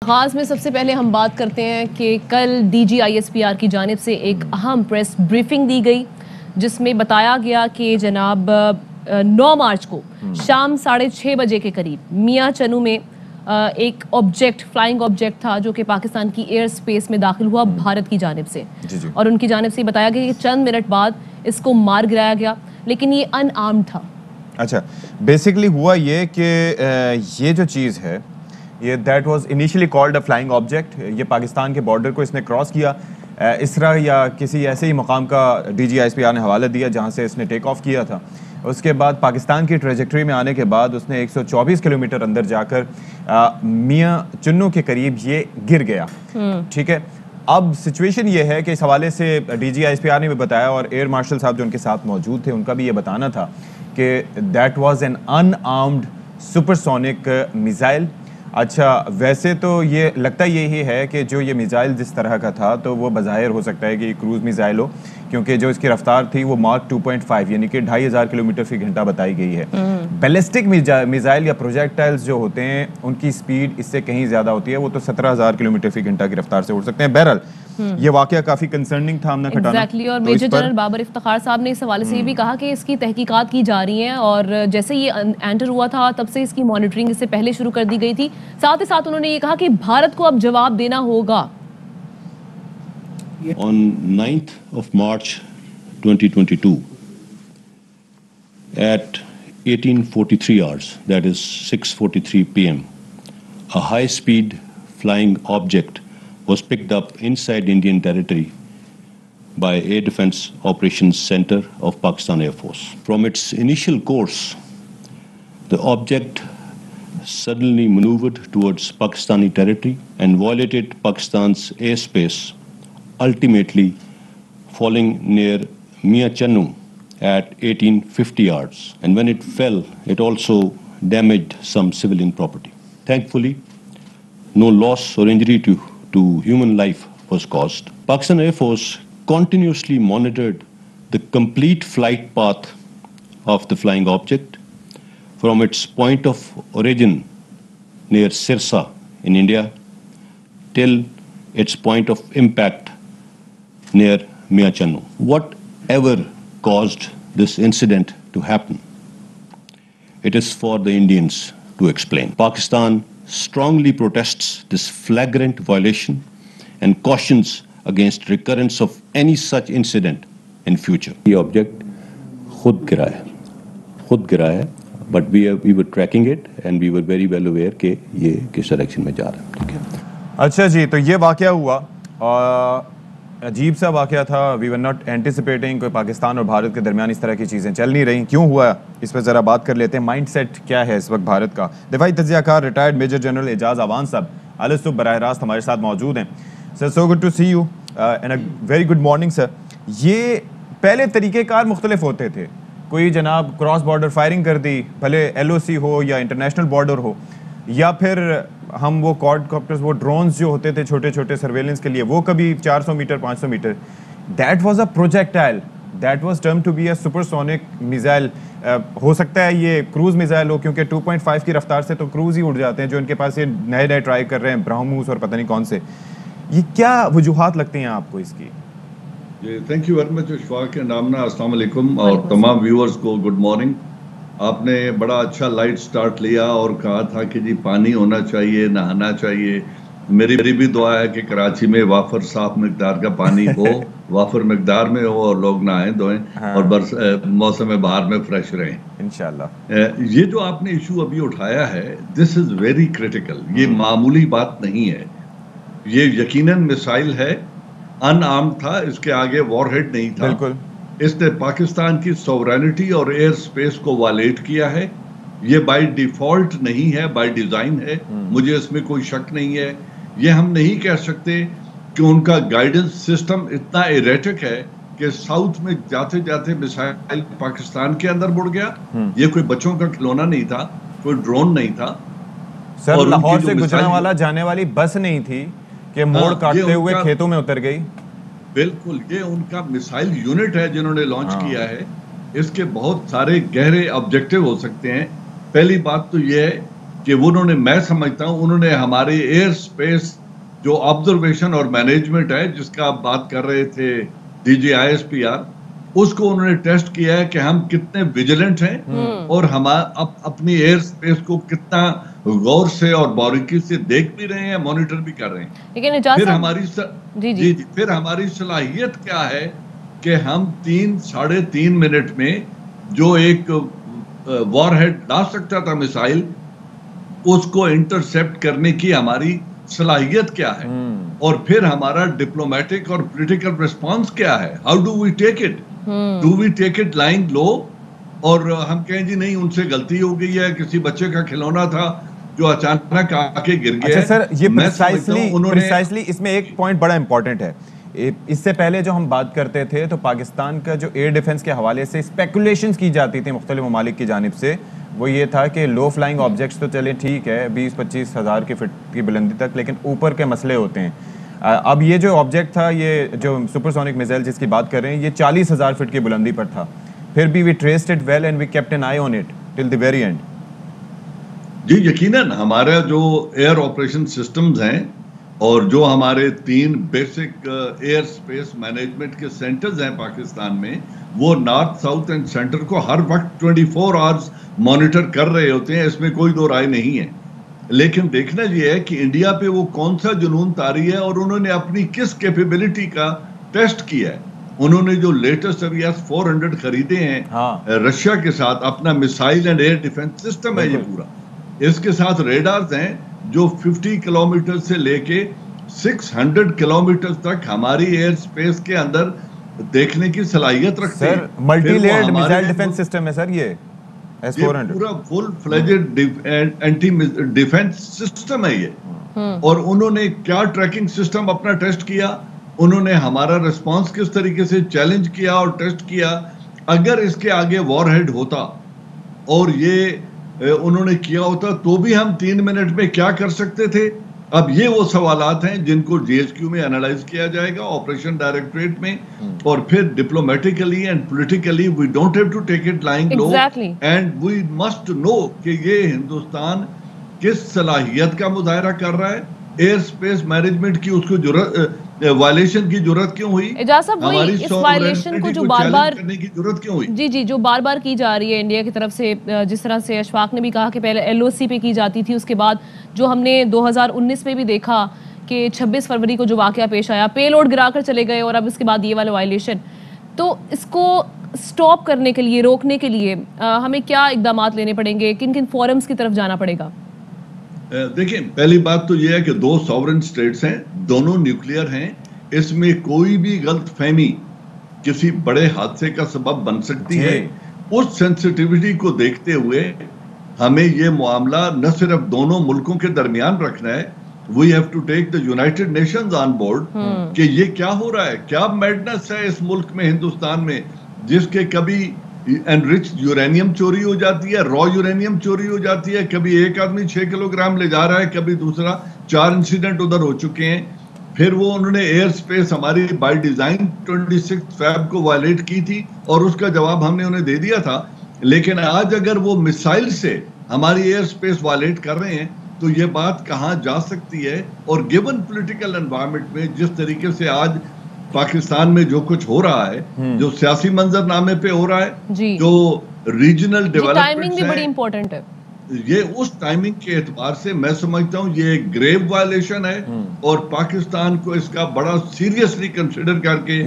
آغاز میں سب سے پہلے ہم بات کرتے ہیں کہ کل D G I S P R کی جانب سے ایک اہم پریس بریفنگ دی گئی جس میں بتایا گیا کہ جناب 9 مارچ کو شام 6:30 بجے کے قریب میاں چنو میں ایک آبجیکٹ فلائنگ آبجیکٹ تھا جو کہ پاکستان کی ایئر سپیس میں داخل ہوا بھارت کی جانب سے اور ان کی جانب سے بتایا گیا کہ چند منٹ بعد اس کو مار گرایا گیا لیکن یہ ان آرمڈ تھا. اچھا بیسکلی ہوا یہ کہ یہ جو چیز ہے یہ that was initially called a flying object. یہ پاکستان کے بارڈر کو اس نے کراس کیا اسرا یا کسی ایسے ہی مقام کا D G I S P R نے حوالہ دیا جہاں سے اس نے ٹیک آف کیا تھا. اس کے بعد پاکستان کی ٹریجیکٹری میں آنے کے بعد اس نے 124 کلومیٹر اندر جا کر میاں چنو کے قریب یہ گر گیا. ٹھیک ہے, اب سچویشن یہ ہے کہ اس حوالے سے D G I S P R نے بھی بتایا اور ایئر مارشل صاحب جو ان کے ساتھ موجود تھے ان کا بھی یہ بتانا تھا کہ that was an in armed super sonic missile. اچھا ویسے تو یہ لگتا یہی ہے کہ جو یہ میزائل جس طرح کا تھا تو وہ بظاہر ہو سکتا ہے کہ یہ کروز میزائل ہو کیونکہ جو اس کی رفتار تھی وہ ماک 2.5 یعنی کہ 2500 کلومیٹر فی گھنٹہ بتائی گئی ہے. بیلسٹک میزائل یا پروجیکٹائلز جو ہوتے ہیں ان کی سپیڈ اس سے کہیں زیادہ ہوتی ہے, وہ تو 17000 کلومیٹر فی گھنٹہ کی رفتار سے اڑ سکتے ہیں. بہرحال یہ واقعہ کافی کنسرننگ تھا. ہم نے ایگزیکٹلی اور میجر جنرل بابر افتخار صاحب نے اس حوالے سے یہ بھی کہا کہ اس کی تحقیقات کی جا رہی ہیں اور جیسے یہ انٹر ہوا تھا تب سے اس کی مانیٹرنگ اس سے پہلے شروع کر دی گئی تھی. ساتھ ہی ساتھ انہوں نے یہ کہا کہ بھارت کو اب جواب دینا ہوگا. On 9th of March 2022 at 18:43 hours, that is 6:43 p.m., a high-speed flying object was picked up inside Indian territory by Air Defence Operations Center of Pakistan Air Force. From its initial course, the object suddenly maneuvered towards Pakistani territory and violated Pakistan's airspace, ultimately falling near Mian Channu at 1850 yards. And when it fell, it also damaged some civilian property. Thankfully, no loss or injury to human life was caused. Pakistan Air Force continuously monitored the complete flight path of the flying object from its point of origin near Sirsa in India till its point of impact near Mian Channu. Whatever caused this incident to happen, it is for the Indians to explain. Pakistan strongly protests this flagrant violation and cautions against recurrence of any such incident in future. The object khud gira hai, but we were tracking it and we were very well aware کہ یہ کس direction میں جا رہا ہے. ٹھیک ہے. اچھا جی, تو یہ واقعہ ہوا اور عجیب سا واقعہ تھا. وی ور ناٹ اینٹیسپیٹنگ کوئی پاکستان اور بھارت کے درمیان اس طرح کی چیزیں چل نہیں رہی. کیوں ہوا اس پہ ذرا بات کر لیتے ہیں. مائنڈ سیٹ کیا ہے اس وقت بھارت کا. دفاعی تجزیہ کار retired major general Ijaz Awan صاحب علی صبح براہ راست ہمارے ساتھ موجود ہیں. Sir so good to see you and a very good morning sir. یہ پہلے طریقہ کار مختلف ہوتے تھے. کوئی جناب کراس بارڈر فائرنگ کر دی, بھلے ایل او سی ہو یا انٹرنیشنل بارڈر ہو, یا پھر ہم وہ کوڈ کاپٹرز وہ ڈرونز جو ہوتے تھے چھوٹے چھوٹے سرویلنس کے لیے وہ کبھی 400 metre 500 metre. That was a projectile, that was term to be a supersonic missile. ہو سکتا ہے یہ کروز میزائل ہو کیونکہ 2.5 کی رفتار سے تو کروز ہی اڑ جاتے ہیں جو ان کے پاس یہ نئے ٹرائی کر رہے ہیں برہموس اور پتہ نہیں کون سے. یہ کیا وجوہات لگتے ہیں آپ کو اس کی؟ Thank you very much Ashfaq نامنا. السلام علیکم اور تمام ویورز کو گڈ مارننگ. آپ نے بڑا اچھا لائٹ سٹارٹ لیا اور کہا تھا کہ جی پانی ہونا چاہیے, نہانا چاہیے. میری بھی دعا ہے کہ کراچی میں وافر صاف مقدار کا پانی ہو, وافر مقدار میں ہو اور لوگ نہائیں دھوئیں اور موسم بہار میں فریش رہیں انشاءاللہ. یہ جو آپ نے ایشو ابھی اٹھایا ہے دس از ویری کریٹیکل. یہ معمولی بات نہیں ہے. یہ یقیناً میسائل ہے, ان آرمڈ تھا, اس کے آگے وار ہیڈ نہیں تھا. بالکل اس نے پاکستان کی سوورینٹی اور ایئر سپیس کو وائلیٹ کیا ہے. یہ بائی ڈیفالٹ نہیں ہے, بائی ڈیزائن ہے. مجھے اس میں کوئی شک نہیں ہے. یہ ہم نہیں کہہ سکتے کہ ان کا گائیڈنس سسٹم اتنا ایریٹک ہے کہ ساؤتھ میں جاتے جاتے میسائل پاکستان کے اندر مڑ گیا. یہ کوئی بچوں کا کھلونا نہیں تھا, کوئی ڈرون نہیں تھا. سر لاہور سے گجران والا جانے والی بس نہیں تھی کہ موڑ کاٹتے ہوئے کھیتوں میں اتر گئی. بالکل یہ ان کا میسائل یونٹ ہے جنہوں نے لانچ کیا ہے. اس کے بہت سارے گہرے آبجیکٹو ہو سکتے ہیں. پہلی بات تو یہ ہے کہ انہوں نے, میں سمجھتا ہوں انہوں نے ہمارے ایئر سپیس جو آبزرویشن اور مینجمنٹ ہے جس کا آپ بات کر رہے تھے D G I S P R, اس کو انہوں نے ٹیسٹ کیا ہے کہ ہم کتنے ویجیلنٹ ہیں اور ہم اپنی ایئر سپیس کو کتنا غور سے اور باریکی سے دیکھ بھی رہے ہیں, مانیٹر بھی کر رہے ہیں. لیکن پھر ہماری صلاحیت کیا ہے کہ ہم 3-3.5 منٹ میں جو ایک وار ہیڈ لا سکتا تھا میسائل, اس کو انٹرسپٹ کرنے کی ہماری صلاحیت کیا ہے, اور پھر ہمارا ڈپلومیٹک اور پولیٹیکل ریسپانس کیا ہے. How do we take it, do we take it lying low, اور ہم کہیں جی نہیں ان سے غلطی ہو گئی ہے, کسی بچے کا کھلونا تھا جو اچانک آ کے گر گیا. اچھا سر, یہ پریسائسلی اس میں ایک پوائنٹ بڑا امپورٹنٹ ہے. اس سے پہلے جو ہم بات کرتے تھے تو پاکستان کا جو ایئر ڈیفنس کے حوالے سے اسپیکولیشنز کی جاتی تھی مختلف ممالک کی جانب سے, وہ یہ تھا کہ لو فلائنگ آبجیکٹس تو چلیں ٹھیک ہے 20-25 ہزار کے فٹ کی بلندی تک, لیکن اوپر کے مسئلے ہوتے ہیں. اب یہ جو آبجیکٹ تھا, یہ جو سپر سونک میزائل جس کی بات کر رہے ہیں, یہ 40,000 فٹ کی بلندی پر تھا. پھر بھی we traced it well and we kept an eye on it till the very end. جی یقیناً ہمارا جو ایئر آپریشن سسٹمز ہیں اور جو ہمارے 3 بیسک ایئر سپیس مینجمنٹ کے سینٹرز ہیں پاکستان میں, وہ نارتھ, ساؤتھ اینڈ سینٹر کو ہر وقت 24 آورز مانیٹر کر رہے ہوتے ہیں, اس میں کوئی دو رائے نہیں ہے. لیکن دیکھنا یہ ہے کہ انڈیا پہ وہ کون سا جنون طاری ہے اور انہوں نے اپنی کس کیپیبلٹی کا ٹیسٹ کیا ہے. انہوں نے جو لیٹسٹ ایس 400 خریدے ہیں رشیا کے ساتھ, اپنا missile and air defence system ہے یہ پورا, اس کے ساتھ ریڈارز ہیں جو 50 کلومیٹر سے لے کے 600 کلومیٹر تک ہماری ایئر سپیس کے اندر دیکھنے کی صلاحیت رکھتے ہیں. Sir multi layered missile defence system ہے سر, یہ S-400 پورا full fledged anti defence system ہے یہ. اور انہوں نے کیا ٹریکنگ سسٹم اپنا ٹیسٹ کیا, انہوں نے ہمارا ریسپانس کس طریقے سے چیلنج کیا اور ٹیسٹ کیا. اگر اس کے آگے وار ہیڈ ہوتا اور یہ انہوں نے کیا ہوتا تو بھی ہم 3 منٹ میں کیا کر سکتے تھے. اب یہ وہ سوالات ہیں جن کو جی ایچ کیو میں انالائز کیا جائے گا, آپریشن ڈائریکٹریٹ میں, اور پھر diplomatically and politically we don't have to take it lying low, and we must know کہ یہ ہندوستان کس صلاحیت کا مظاہرہ کر رہا ہے. ایئر سپیس مینجمنٹ کی اس کو وائلیشن کی ضرورت کیوں ہوئی, اجاز صاحب وہی اس وائلیشن کو جو بار بار کرنے کی ضرورت کیوں ہوئی, جی جو بار بار کی جا رہی ہے انڈیا کی طرف سے, جس طرح سے اشفاق نے بھی کہا کہ پہلے ایل او سی پہ کی جاتی تھی, اس کے بعد جو ہم نے 2019 میں بھی دیکھا کہ 26 فروری کو جو واقعہ پیش آیا, پے لوڈ گرا کر چلے گئے, اور اب اس کے بعد یہ والا وائلیشن. تو اس کو سٹاپ کرنے کے لیے, روکنے کے لیے ہمیں کیا اقدامات لینے پڑیں گے, کن کن فورمز کی طرف جانا پڑے گا؟ دیکھیں پہلی بات تو یہ ہے کہ 2 ساورن سٹیٹس ہیں, دونوں نیوکلیئر ہیں, اس میں کوئی بھی غلط فہمی کسی بڑے حادثے کا سبب بن سکتی ہے. اس سینسٹیوٹی کو دیکھتے ہوئے ہمیں یہ معاملہ نہ صرف دونوں ملکوں کے درمیان رکھنا ہے, we have to take the United Nations on board کہ یہ کیا ہو رہا ہے, کیا میڈنس ہے اس ملک میں, ہندوستان میں, جس کے کبھی انرچ یورینیم چوری ہو جاتی ہے, را یورینیم چوری ہو جاتی ہے, کبھی ایک آدمی 6 کلو گرام لے جا رہا ہے, کبھی دوسرا, 4 انسیڈنٹ ادھر ہو چکے ہیں. پھر وہ انہوں نے ایئر سپیس ہماری بائی ڈیزائن 26 فیب کو وائلیٹ کی تھی اور اس کا جواب ہم نے انہیں دے دیا تھا. لیکن آج اگر وہ میسائل سے ہماری ایئر سپیس وائلیٹ کر رہے ہیں تو یہ بات کہاں جا سکتی ہے. اور گیون پولیٹیکل انوائرمنٹ میں جس طریقے سے آج پاکستان میں جو کچھ ہو رہا ہے, جو سیاسی منظر نامے پہ ہو رہا ہے, جو ریجنل ڈیولپمنٹ بھی بڑی امپورٹنٹ ہے, یہ اس ٹائمنگ کے اعتبار سے میں سمجھتا ہوں یہ ایک گریو وائلیشن ہے, اور پاکستان کو اس کا بڑا سیریسلی کنسیڈر کر کے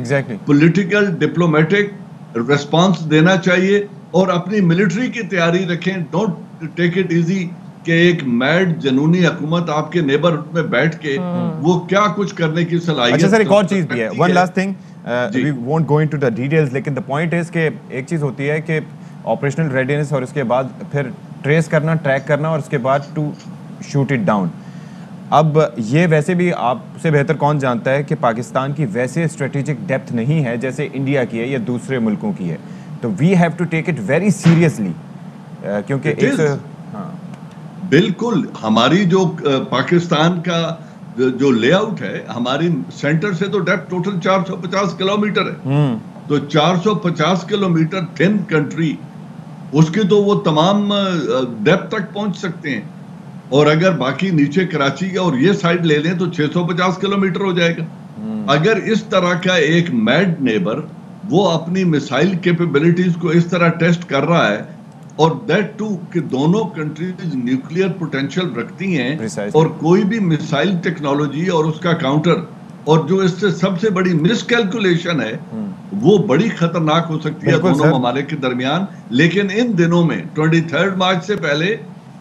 پولیٹیکل ڈپلومیٹک ریسپانس دینا چاہیے, اور اپنی ملٹری کی تیاری رکھیں. ڈونٹ ٹیک اٹ ایزی کہ ایک میڈ جنونی حکومت آپ کے نیبرہڈ میں بیٹھ کے وہ کیا کچھ کرنے کی صلاحیت. اچھا سر ایک اور چیز بھی ہے, one last thing, we won't go into the details, لیکن دی پوائنٹ از کہ ایک چیز ہوتی ہے کہ آپریشنل ریڈینس اور اس کے بعد پھر ٹریس کرنا, ٹریک کرنا, اور اس کے بعد ٹو شوٹ اٹ ڈاؤن. اب یہ ویسے بھی آپ سے بہتر کون جانتا ہے کہ پاکستان کی ویسے اسٹریٹجک ڈیپتھ نہیں ہے جیسے انڈیا کی ہے یا دوسرے ملکوں کی ہے, تو we have to take it very seriously, کیونکہ ایک بالکل ہماری جو پاکستان کا جو لے آؤٹ ہے, ہماری سینٹر سے تو ڈیپتھ ٹوٹل 450 کلومیٹر ہے, تو 450 کلومیٹر تھن کنٹری, اس کی تو وہ تمام ڈیپتھ تک پہنچ سکتے ہیں. اور اگر باقی نیچے کراچی اور یہ سائڈ لے لیں تو 650 کلومیٹر ہو جائے گا. اگر اس طرح کا ایک میڈ نیبر وہ اپنی میسائل کیپیبلٹیز کو اس طرح ٹیسٹ کر رہا ہے, اور دیٹ ٹو کہ دونوں کنٹریز نیوکلیئر پوٹینشیل رکھتی ہیں, اور کوئی بھی میسائل ٹیکنالوجی اور اس کا کاؤنٹر, اور جو اس سے سب سے بڑی مس کیلکولیشن ہے وہ بڑی خطرناک ہو سکتی ہے دونوں ممالک کے درمیان. لیکن ان دنوں میں 23 مارچ سے پہلے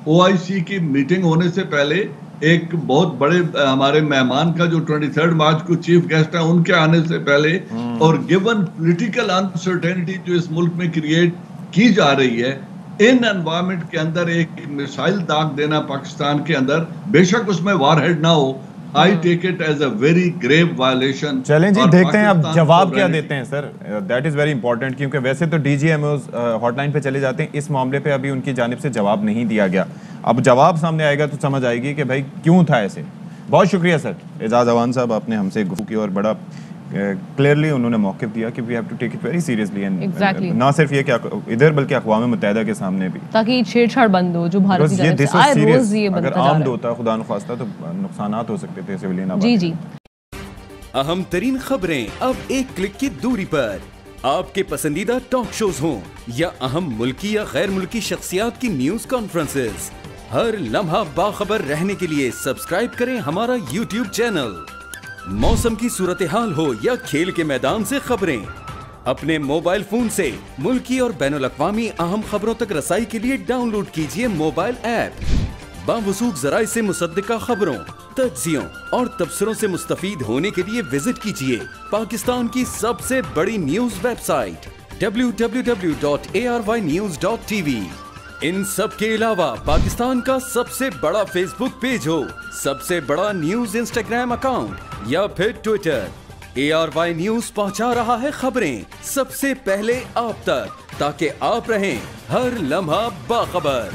OIC کی میٹنگ ہونے سے پہلے ایک بہت بڑے ہمارے مہمان کا جو 23 مارچ کو چیف گیسٹ ہے ان کے آنے سے پہلے, اور گیون پولیٹیکل انسرٹینٹی جو اس ملک میں کریٹ کی جا رہی ہے, ان انوائرمنٹ کے اندر ایک میسائل داغ دینا پاکستان کے اندر, بے شک اس میں وار ہیڈ نہ ہو, I take it as a very grave violation. چلیں جی دیکھتے ہیں اب جواب کیا دیتے ہیں سر. That is very important, کیونکہ ویسے تو DGMOs ہاٹ لائن پہ چلے جاتے ہیں, اس معاملے پہ ابھی ان کی جانب سے جواب نہیں دیا گیا. اب جواب سامنے آئے گا تو سمجھ آئے گی کہ بھائی کیوں تھا ایسے. بہت شکریہ سر اعجاز اوان صاحب, آپ نے ہم سے گفتگو کی اور بڑا کلیئرلی انہوں نے موقف دیا کہ we have to take it very seriously, نہ صرف یہ کہ ادھر بلکہ اقوام متحدہ کے سامنے بھی, تاکہ چھیڑ چھاڑ بند ہو جو بھارت کی جانب سے آئے روز یہ بنتا جا رہا ہے. اگر عام ہوتا خدا نخواستہ تو نقصانات ہو سکتے تھے سویلین آباد. جی اہم ترین خبریں اب ایک کلک کی دوری پر. آپ کے پسندیدہ ٹاک شوز ہوں یا اہم ملکی یا غیر ملکی شخصیات کی نیوز کانفرنسز, ہر لمحہ باخبر رہنے کے لیے سبسکرائب کریں ہمارا YouTube چینل. موسم کی صورتحال ہو یا کھیل کے میدان سے خبریں, اپنے موبائل فون سے ملکی اور بین الاقوامی اہم خبروں تک رسائی کے لیے ڈاؤن لوڈ کیجیے موبائل ایپ. باوثوق ذرائع سے مصدقہ خبروں, تجزیوں اور تبصروں سے مستفید ہونے کے لیے وزٹ کیجیے پاکستان کی سب سے بڑی نیوز ویب سائٹ www.arYnews.tv. ان سب کے علاوہ پاکستان کا سب سے بڑا فیس بک پیج ہو, سب سے بڑا نیوز انسٹاگرام اکاؤنٹ یا پھر ٹویٹر, ARY نیوز پہنچا رہا ہے خبریں سب سے پہلے آپ تک, تاکہ آپ رہیں ہر لمحہ باخبر.